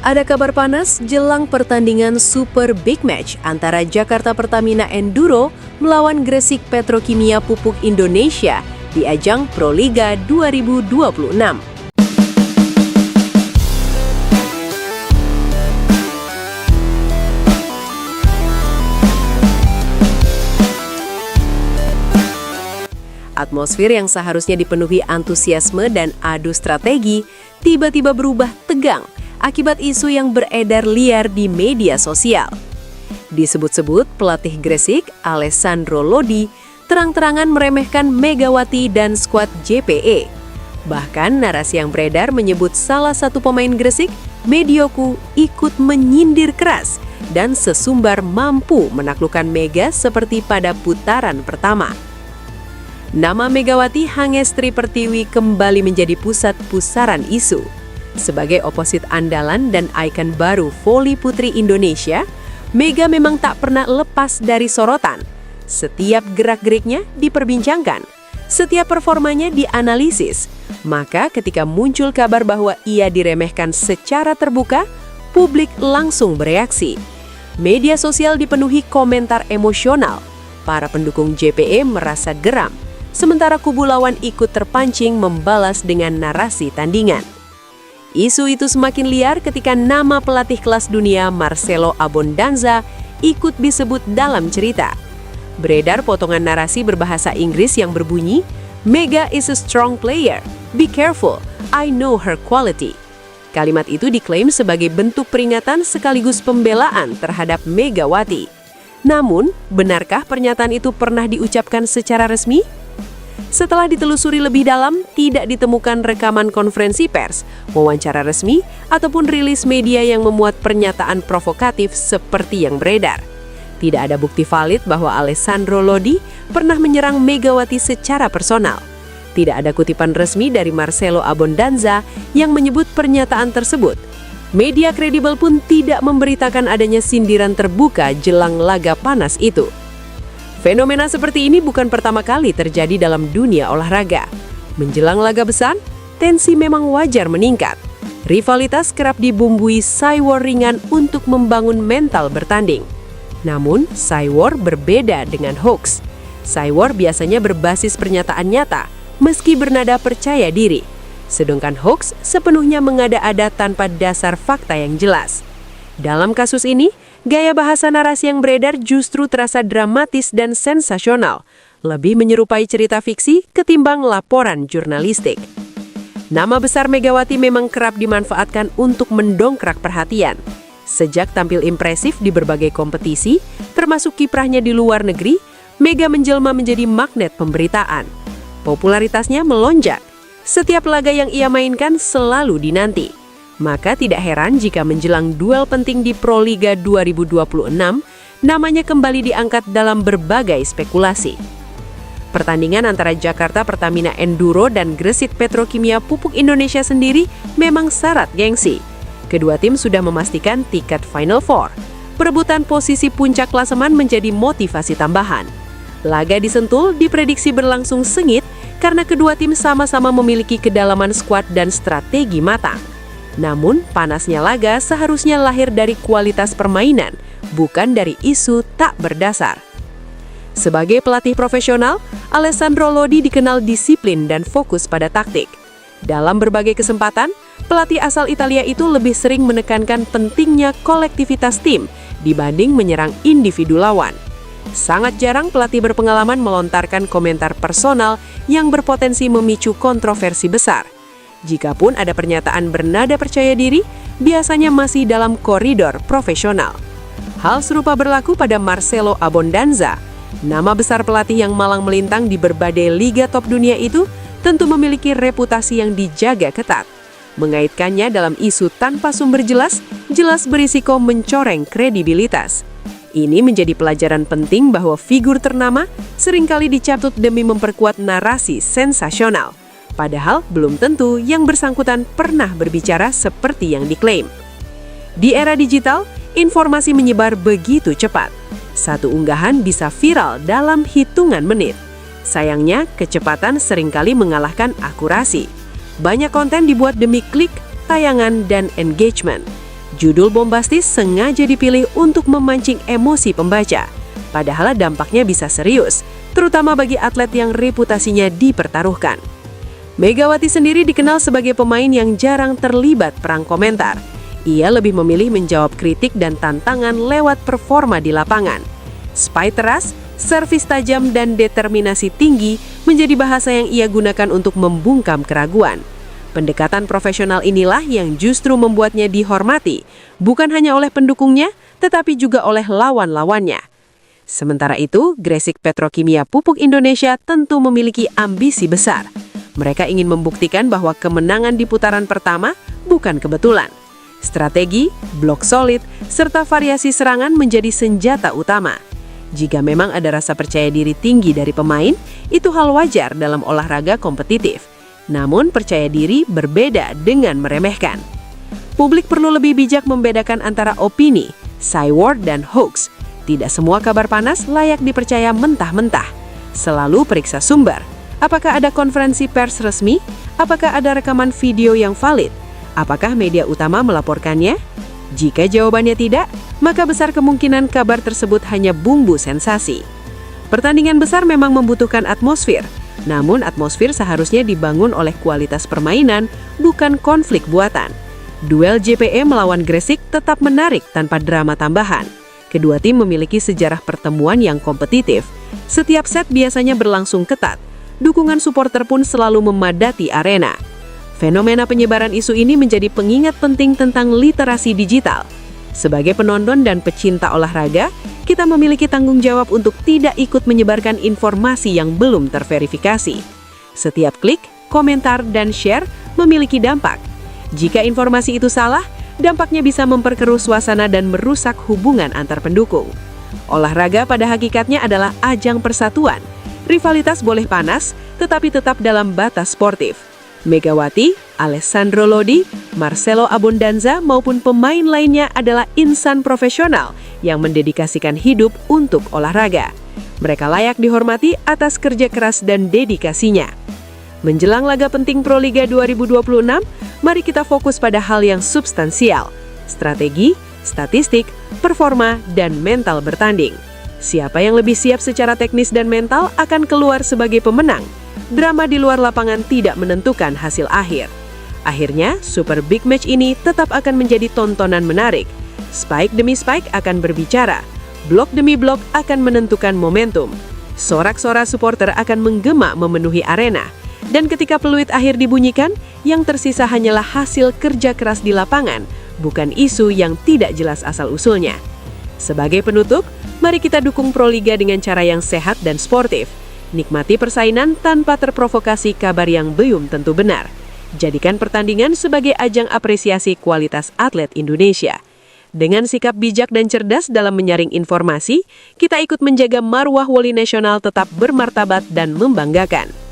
Ada kabar panas jelang pertandingan Super Big Match antara Jakarta Pertamina Enduro melawan Gresik Petrokimia Pupuk Indonesia di ajang Proliga 2026. Atmosfer yang seharusnya dipenuhi antusiasme dan adu strategi tiba-tiba berubah tegang akibat isu yang beredar liar di media sosial. Disebut-sebut pelatih Gresik, Alessandro Lodi, terang-terangan meremehkan Megawati dan skuad JPE. Bahkan narasi yang beredar menyebut salah satu pemain Gresik, Medioku, ikut menyindir keras dan sesumbar mampu menaklukkan Mega seperti pada putaran pertama. Nama Megawati Hangestri Pertiwi kembali menjadi pusat pusaran isu. Sebagai oposit andalan dan ikon baru voli putri Indonesia, Mega memang tak pernah lepas dari sorotan. Setiap gerak-geriknya diperbincangkan, setiap performanya dianalisis. Maka ketika muncul kabar bahwa ia diremehkan secara terbuka, publik langsung bereaksi. Media sosial dipenuhi komentar emosional. Para pendukung JPE merasa geram, sementara kubu lawan ikut terpancing membalas dengan narasi tandingan. Isu itu semakin liar ketika nama pelatih kelas dunia Marcelo Abondanza ikut disebut dalam cerita. Beredar potongan narasi berbahasa Inggris yang berbunyi, "Mega is a strong player, be careful, I know her quality." Kalimat itu diklaim sebagai bentuk peringatan sekaligus pembelaan terhadap Megawati. Namun, benarkah pernyataan itu pernah diucapkan secara resmi? Setelah ditelusuri lebih dalam, tidak ditemukan rekaman konferensi pers, wawancara resmi, ataupun rilis media yang memuat pernyataan provokatif seperti yang beredar. Tidak ada bukti valid bahwa Alessandro Lodi pernah menyerang Megawati secara personal. Tidak ada kutipan resmi dari Marcelo Abondanza yang menyebut pernyataan tersebut. Media kredibel pun tidak memberitakan adanya sindiran terbuka jelang laga panas itu. Fenomena seperti ini bukan pertama kali terjadi dalam dunia olahraga. Menjelang laga besar, tensi memang wajar meningkat. Rivalitas kerap dibumbui cywar ringan untuk membangun mental bertanding. Namun, cywar berbeda dengan hoax. Cywar biasanya berbasis pernyataan nyata, meski bernada percaya diri. Sedangkan hoax sepenuhnya mengada-ada tanpa dasar fakta yang jelas. Dalam kasus ini, gaya bahasa narasi yang beredar justru terasa dramatis dan sensasional, lebih menyerupai cerita fiksi ketimbang laporan jurnalistik. Nama besar Megawati memang kerap dimanfaatkan untuk mendongkrak perhatian. Sejak tampil impresif di berbagai kompetisi, termasuk kiprahnya di luar negeri, Mega menjelma menjadi magnet pemberitaan. Popularitasnya melonjak. Setiap laga yang ia mainkan selalu dinanti. Maka tidak heran jika menjelang duel penting di Proliga 2026, namanya kembali diangkat dalam berbagai spekulasi. Pertandingan antara Jakarta Pertamina Enduro dan Gresik Petrokimia Pupuk Indonesia sendiri memang syarat gengsi. Kedua tim sudah memastikan tiket Final Four. Perebutan posisi puncak klasemen menjadi motivasi tambahan. Laga di Sentul diprediksi berlangsung sengit karena kedua tim sama-sama memiliki kedalaman skuad dan strategi matang. Namun, panasnya laga seharusnya lahir dari kualitas permainan, bukan dari isu tak berdasar. Sebagai pelatih profesional, Alessandro Lodi dikenal disiplin dan fokus pada taktik. Dalam berbagai kesempatan, pelatih asal Italia itu lebih sering menekankan pentingnya kolektivitas tim dibanding menyerang individu lawan. Sangat jarang pelatih berpengalaman melontarkan komentar personal yang berpotensi memicu kontroversi besar. Jikapun ada pernyataan bernada percaya diri, biasanya masih dalam koridor profesional. Hal serupa berlaku pada Marcelo Abondanza. Nama besar pelatih yang malang melintang di berbagai liga top dunia itu tentu memiliki reputasi yang dijaga ketat. Mengaitkannya dalam isu tanpa sumber jelas berisiko mencoreng kredibilitas. Ini menjadi pelajaran penting bahwa figur ternama seringkali dicatut demi memperkuat narasi sensasional. Padahal belum tentu yang bersangkutan pernah berbicara seperti yang diklaim. Di era digital, informasi menyebar begitu cepat. Satu unggahan bisa viral dalam hitungan menit. Sayangnya, kecepatan seringkali mengalahkan akurasi. Banyak konten dibuat demi klik, tayangan, dan engagement. Judul bombastis sengaja dipilih untuk memancing emosi pembaca, padahal dampaknya bisa serius, terutama bagi atlet yang reputasinya dipertaruhkan. Megawati sendiri dikenal sebagai pemain yang jarang terlibat perang komentar. Ia lebih memilih menjawab kritik dan tantangan lewat performa di lapangan. Spy teras, servis tajam, dan determinasi tinggi menjadi bahasa yang ia gunakan untuk membungkam keraguan. Pendekatan profesional inilah yang justru membuatnya dihormati, bukan hanya oleh pendukungnya, tetapi juga oleh lawan-lawannya. Sementara itu, Gresik Petrokimia Pupuk Indonesia tentu memiliki ambisi besar. Mereka ingin membuktikan bahwa kemenangan di putaran pertama bukan kebetulan. Strategi, blok solid, serta variasi serangan menjadi senjata utama. Jika memang ada rasa percaya diri tinggi dari pemain, itu hal wajar dalam olahraga kompetitif. Namun percaya diri berbeda dengan meremehkan. Publik perlu lebih bijak membedakan antara opini, skyward, dan hoax. Tidak semua kabar panas layak dipercaya mentah-mentah. Selalu periksa sumber. Apakah ada konferensi pers resmi? Apakah ada rekaman video yang valid? Apakah media utama melaporkannya? Jika jawabannya tidak, maka besar kemungkinan kabar tersebut hanya bumbu sensasi. Pertandingan besar memang membutuhkan atmosfer, namun atmosfer seharusnya dibangun oleh kualitas permainan, bukan konflik buatan. Duel JPE melawan Gresik tetap menarik tanpa drama tambahan. Kedua tim memiliki sejarah pertemuan yang kompetitif. Setiap set biasanya berlangsung ketat. Dukungan supporter pun selalu memadati arena. Fenomena penyebaran isu ini menjadi pengingat penting tentang literasi digital. Sebagai penonton dan pecinta olahraga, kita memiliki tanggung jawab untuk tidak ikut menyebarkan informasi yang belum terverifikasi. Setiap klik, komentar, dan share memiliki dampak. Jika informasi itu salah, dampaknya bisa memperkeruh suasana dan merusak hubungan antar pendukung. Olahraga pada hakikatnya adalah ajang persatuan. Rivalitas boleh panas, tetapi tetap dalam batas sportif. Megawati, Alessandro Lodi, Marcelo Abondanza maupun pemain lainnya adalah insan profesional yang mendedikasikan hidup untuk olahraga. Mereka layak dihormati atas kerja keras dan dedikasinya. Menjelang laga penting Proliga 2026, mari kita fokus pada hal yang substansial: strategi, statistik, performa, dan mental bertanding. Siapa yang lebih siap secara teknis dan mental akan keluar sebagai pemenang. Drama di luar lapangan tidak menentukan hasil akhir. Akhirnya, Super Big Match ini tetap akan menjadi tontonan menarik. Spike demi spike akan berbicara. Blok demi blok akan menentukan momentum. Sorak-sorak supporter akan menggema memenuhi arena. Dan ketika peluit akhir dibunyikan, yang tersisa hanyalah hasil kerja keras di lapangan, bukan isu yang tidak jelas asal-usulnya. Sebagai penutup, mari kita dukung Proliga dengan cara yang sehat dan sportif. Nikmati persaingan tanpa terprovokasi kabar yang belum tentu benar. Jadikan pertandingan sebagai ajang apresiasi kualitas atlet Indonesia. Dengan sikap bijak dan cerdas dalam menyaring informasi, kita ikut menjaga marwah voli nasional tetap bermartabat dan membanggakan.